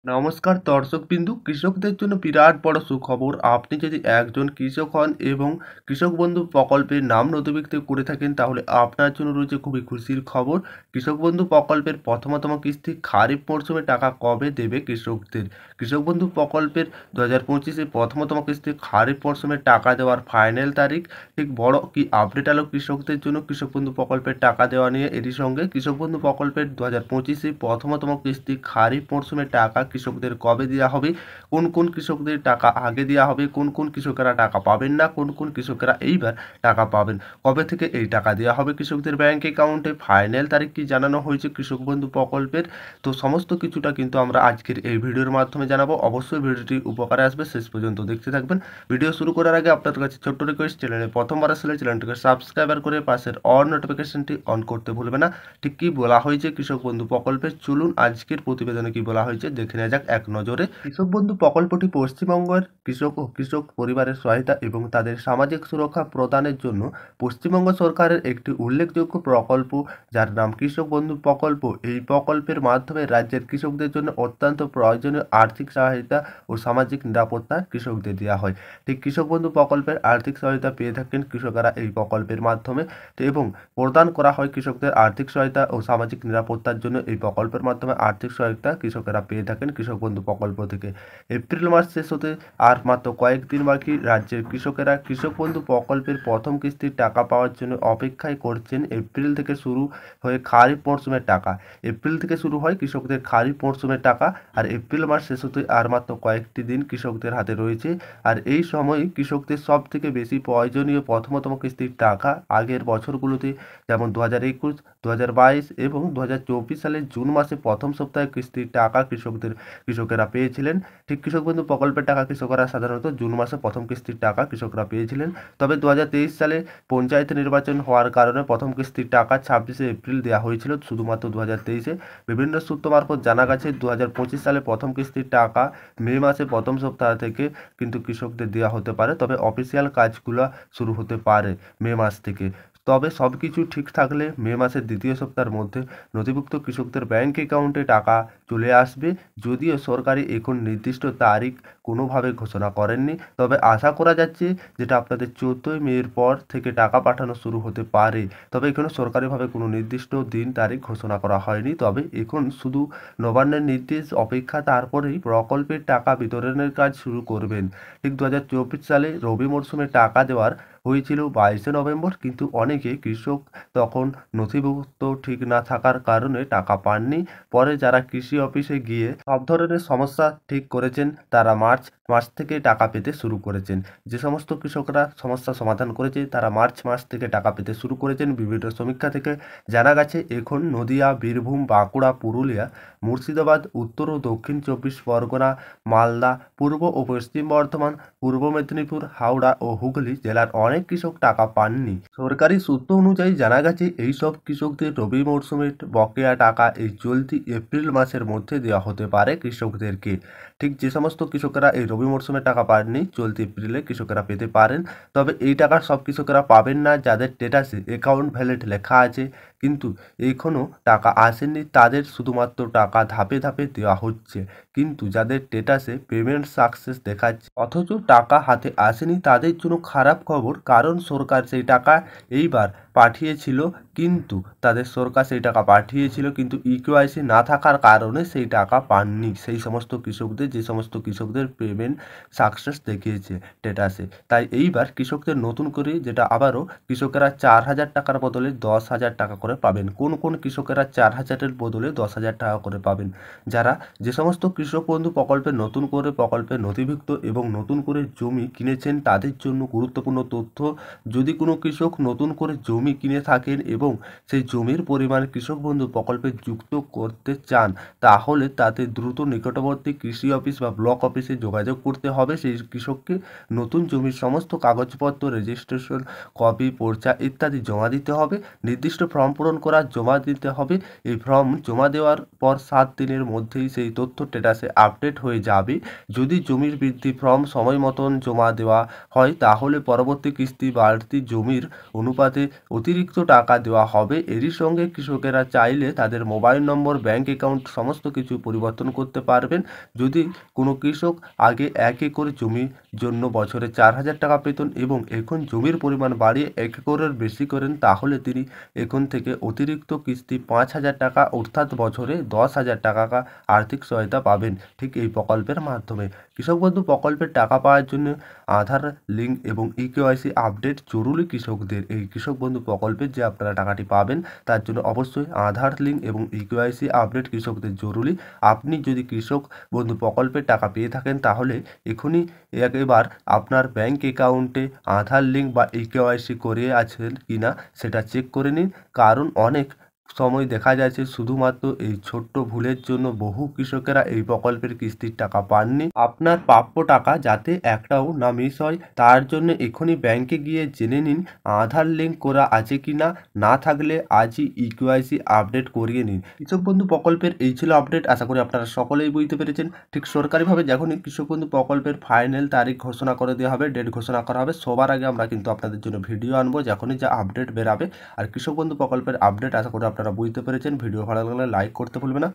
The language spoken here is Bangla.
নমস্কার দর্শকবিন্দু, কৃষকদের জন্য বিরাট বড় সুখবর। আপনি যদি একজন কৃষক হন এবং কৃষক বন্ধু প্রকল্পের নাম নথিভুক্ত করে থাকেন, তাহলে আপনার জন্য রয়েছে খুবই খুশির খবর। কৃষক বন্ধু প্রকল্পের প্রথমতম কিস্তি খারিফ মরশুমে টাকা কবে দেবে কৃষকদের? কৃষক বন্ধু প্রকল্পের 2025-এ প্রথমতম কিস্তি খারিফ মরশুমে টাকা দেওয়ার ফাইনাল তারিখ। ঠিক বড় কি আপডেট আলো কৃষকদের জন্য কৃষক বন্ধু প্রকল্পের টাকা দেওয়া নিয়ে। এরই সঙ্গে কৃষক বন্ধু প্রকল্পের 2025-এ প্রথমতম কিস্তি খারিফ মরশুমে টাকা কৃষকদের কবে দেওয়া হবে, কোন কোন কৃষকদের টাকা আগে দেওয়া হবে, কোন কোন কৃষকেরা টাকা পাবেন না, কোন কোন কৃষকেরা এইবার টাকা পাবেন, কবে থেকে এই টাকা দেওয়া হবে কৃষকদের ব্যাংক অ্যাকাউন্টে, ফাইনাল তারিখ কি জানানো হয়েছে কৃষক বন্ধু প্রকল্পের। তো সমস্ত কিছুটা কিন্তু আমরা আজকের এই ভিডিওর মাধ্যমে জানাবো। অবশ্যই ভিডিওটি উপকারে আসবে, শেষ পর্যন্ত দেখতে থাকবেন। ভিডিও শুরু করার আগে আপনাদের কাছে ছোট্ট রিকোয়েস্ট, চ্যানেলে প্রথমবার আসলে চ্যানেলটিকে সাবস্ক্রাইবার করে পাশের অল নোটিফিকেশনটি অন করতে ভুলবে না। ঠিক কি বলা হয়েছে কৃষক বন্ধু প্রকল্পে, চলুন আজকের প্রতিবেদনে কি বলা হয়েছে দেখে নেওয়া যাক এক নজরে। কৃষক বন্ধু প্রকল্পটি পশ্চিমবঙ্গের কৃষক ও কৃষক পরিবারের সহায়তা এবং তাদের সামাজিক সুরক্ষা প্রদানের জন্য পশ্চিমবঙ্গ সরকারের একটি উল্লেখযোগ্য প্রকল্প, যার নাম কৃষক বন্ধু প্রকল্প। এই প্রকল্পের মাধ্যমে রাজ্যের কৃষকদের জন্য অত্যন্ত প্রয়োজনীয় আর্থিক সহায়তা ও সামাজিক নিরাপত্তা কৃষকদের দেওয়া হয়। ঠিক কৃষক বন্ধু প্রকল্পের আর্থিক সহায়তা পেয়ে থাকেন কৃষকেরা এই প্রকল্পের মাধ্যমে, এবং প্রদান করা হয় কৃষকদের আর্থিক সহায়তা ও সামাজিক নিরাপত্তার জন্য। এই প্রকল্পের মাধ্যমে আর্থিক সহায়তা কৃষকেরা পেয়ে থাকেন কৃষক বন্ধু প্রকল্প থেকে। এপ্রিল মাস শেষ হতে আর মাত্র কয়েকদিন বাকি। রাজ্যের কৃষকেরা কৃষক বন্ধু প্রকল্পের প্রথম কিস্তির টাকা পাওয়ার জন্য অপেক্ষায় করছেন। এপ্রিল থেকে শুরু হয়ে খারিফ মরশুমের টাকা, এপ্রিল থেকে শুরু হয় কৃষকদের খারিফ মরশুমের টাকা, আর এপ্রিল মাস শেষ হতে আর মাত্র কয়েকটি দিন কৃষকদের হাতে রয়েছে। আর এই সময় কৃষকদের সব থেকে বেশি প্রয়োজনীয় প্রথমতম কিস্তির টাকা। আগের বছরগুলোতে যেমন 2021, 2022 এবং 2024 সালের জুন মাসে প্রথম সপ্তাহে কিস্তির টাকা কৃষকেরা পেয়েছিলেন। ঠিক কৃষক বন্ধু প্রকল্পের টাকা কৃষকরা সাধারণত জুন মাসে প্রথম কিস্তির টাকা কৃষকরা পেয়েছিলেন। তবে 2023 সালে পঞ্চায়েত নির্বাচন হওয়ার কারণে প্রথম কিস্তির টাকা 26শে এপ্রিল দেওয়া হয়েছিল শুধুমাত্র 2023-এ। বিভিন্ন সূত্র মারফত জানা গেছে 2025 সালে প্রথম কিস্তির টাকা মে মাসে প্রথম সপ্তাহ থেকে কিন্তু কৃষকদের দেওয়া হতে পারে, তবে অফিসিয়াল কাজগুলো শুরু হতে পারে মে মাস থেকে। তবে সব কিছু ঠিক থাকলে মে মাসের দ্বিতীয় সপ্তাহের মধ্যে নথিভুক্ত কৃষকদের ব্যাংক অ্যাকাউন্টে টাকা চলে আসবে। যদিও সরকারি এখন নির্দিষ্ট তারিখ কোনোভাবে ঘোষণা করেননি, তবে আশা করা যাচ্ছে যেটা আপনাদের 14ই মের পর থেকে টাকা পাঠানো শুরু হতে পারে। তবে এখানে সরকারিভাবে কোনো নির্দিষ্ট দিন তারিখ ঘোষণা করা হয়নি, তবে এখন শুধু নবান্নের নির্দেশ অপেক্ষা, তারপরেই প্রকল্পের টাকা বিতরণের কাজ শুরু করবেন। ঠিক 2024 সালে রবি মরশুমে টাকা দেওয়ার হয়েছিল 22শে নভেম্বর, কিন্তু অনেকে কৃষক তখন নথিভুক্ত ঠিক না থাকার কারণে টাকা পাননি। পরে যারা কৃষি অফিসে গিয়ে সব ধরনের সমস্যা ঠিক করেছেন, তারা মার্চ মাস থেকে টাকা পেতে শুরু করেছেন। যে সমস্ত কৃষকরা সমস্যা সমাধান করেছে তারা মার্চ মাস থেকে টাকা পেতে শুরু করেছেন। বিভিন্ন সমীক্ষা থেকে জানা গেছে এখন নদিয়া, বীরভূম, বাঁকুড়া, পুরুলিয়া, মুর্শিদাবাদ, উত্তর ও দক্ষিণ 24 পরগনা, মালদা, পূর্ব ও পশ্চিম বর্ধমান, পূর্ব মেদিনীপুর, হাওড়া ও হুগলি জেলার অনেক কৃষক টাকা পাননি। সরকারি সূত্র অনুযায়ী জানা গেছে এই সব কৃষকদের রবি মরশুমের বকেয়া টাকা এই চলতি এপ্রিল মাসের মধ্যে দেওয়া হতে পারে কৃষকদেরকে। ঠিক যে সমস্ত কৃষকেরা এই রবি মরশুমে টাকা পাননি, চলতি এপ্রিলে কৃষকেরা পেতে পারেন। তবে এই টাকা সব কৃষকেরা পাবেন না যাদের স্ট্যাটাসে অ্যাকাউন্ট ভ্যালিড লেখা আছে কিন্তু এখনও টাকা আসেনি, তাদের শুধুমাত্র টাকা ধাপে ধাপে দেওয়া হচ্ছে। কিন্তু যাদের স্ট্যাটাসে পেমেন্ট সাকসেস দেখাচ্ছে অথচ টাকা হাতে আসেনি, তাদের জন্য খারাপ খবর, কারণ সরকার সেই টাকা এইবার পাঠিয়েছিল, কিন্তু সরকার সেই টাকা পাঠিয়েছিল কিন্তু ইকেওয়াইসি না থাকার কারণে সেই টাকা পাননি সেই সমস্ত কৃষকদের, যে সমস্ত কৃষকদের পেমেন্ট সাকসেস দেখিয়েছে স্ট্যাটাসে। তাই এইবার কৃষকদের নতুন করে যেটা আবারও কৃষকেরা 4,000 টাকার বদলে 10,000 টাকা করে পাবেন। কোন কোন কৃষকেরা 4,000-এর বদলে 10,000 টাকা করে পাবেন? যারা যে সমস্ত কৃষক বন্ধু প্রকল্পে নতুন করে প্রকল্পে নথিভুক্ত এবং নতুন করে জমি কিনেছেন, তাদের জন্য গুরুত্বপূর্ণ তথ্য। যদি কোনো কৃষক নতুন করে জমি কিনে থাকেন এবং সেই জমির পরিমাণ কৃষক বন্ধু প্রকল্পে যুক্ত করতে চান, তাহলে তাতে দ্রুত নিকটবর্তী কৃষি অফিস বা ব্লক অফিসে যোগাযোগ করতে হবে। সেই কৃষককে নতুন জমির সমস্ত কাগজপত্র, রেজিস্ট্রেশন কপি, পর্চা ইত্যাদি জমা দিতে হবে। নির্দিষ্ট ফর্ম পূরণ করা জমা দিতে হবে। এই ফর্ম জমা দেওয়ার পর 7 দিনের মধ্যেই সেই তথ্য স্ট্যাটাসে আপডেট হয়ে যাবে। যদি জমির বৃদ্ধি ফর্ম সময় মতন জমা দেওয়া হয়, তাহলে পরবর্তী কিস্তি বাড়তি জমির অনুপাতে অতিরিক্ত টাকা দেওয়া হবে। এরই সঙ্গে কৃষকেরা চাইলে তাদের মোবাইল নম্বর, ব্যাংক অ্যাকাউন্ট সমস্ত কিছু পরিবর্তন করতে পারবেন। যদি কোনো কৃষক আগে ১ একর জমির জন্য বছরে ৪,০০০ টাকা পেতেন এবং এখন জমির পরিমাণ বাড়িয়ে ১ একরের বেশি করেন, তাহলে তিনি এখন থেকে অতিরিক্ত কিস্তি ৫,০০০ টাকা অর্থাৎ বছরে ১০,০০০ টাকা আর্থিক সহায়তা পাবেন ঠিক এই প্রকল্পের মাধ্যমে। কৃষক বন্ধু প্রকল্পের টাকা পাওয়ার জন্য আধার লিঙ্ক এবং ইকেওয়াইসি আপডেট জরুরি কৃষকদের। এই কৃষক বন্ধু প্রকল্পের যে আপনারা টাকাটি পাবেন তার জন্য অবশ্যই আধার লিঙ্ক এবং ইকেওয়াইসি আপডেট কৃষকদের জরুরি। আপনি যদি কৃষক বন্ধু প্রকল্পের টাকা পেয়ে থাকেন তাহলে এখনই একবার আপনার ব্যাংক অ্যাকাউন্টে আধার লিঙ্ক বা ইকেওয়াইসি করে আছেন কিনা সেটা চেক করে নিন, কারণ অনেক সময় দেখা যাচ্ছে শুধুমাত্র এই ছোট্ট ভুলের জন্য বহু কৃষকেরা এই প্রকল্পের কিস্তির টাকা পাননি। আপনার প্রাপ্য টাকা যাতে একটাও না মিস হয় তার জন্য এখনই ব্যাংকে গিয়ে জেনে নিন আধার লিঙ্ক করা আছে কিনা, না থাকলে আজই ইকেওয়াইসি আপডেট করিয়ে নিন। কৃষক বন্ধু প্রকল্পের এই ছিল আপডেট। আশা করি আপনারা সকলেই বুঝতে পেরেছেন। ঠিক সরকারিভাবে যখনই কৃষক বন্ধু প্রকল্পের ফাইনাল তারিখ ঘোষণা করে দেওয়া হবে, ডেট ঘোষণা করা হবে, সবার আগে আমরা কিন্তু আপনাদের জন্য ভিডিও আনবো যখনই যা আপডেট বেরাবে। আর কৃষক বন্ধু প্রকল্পের আপডেট আশা করি আপনারা বুঝতে পেরেছেন। ভিডিও ভালো লাগলে লাইক করতে ভুলবেন না।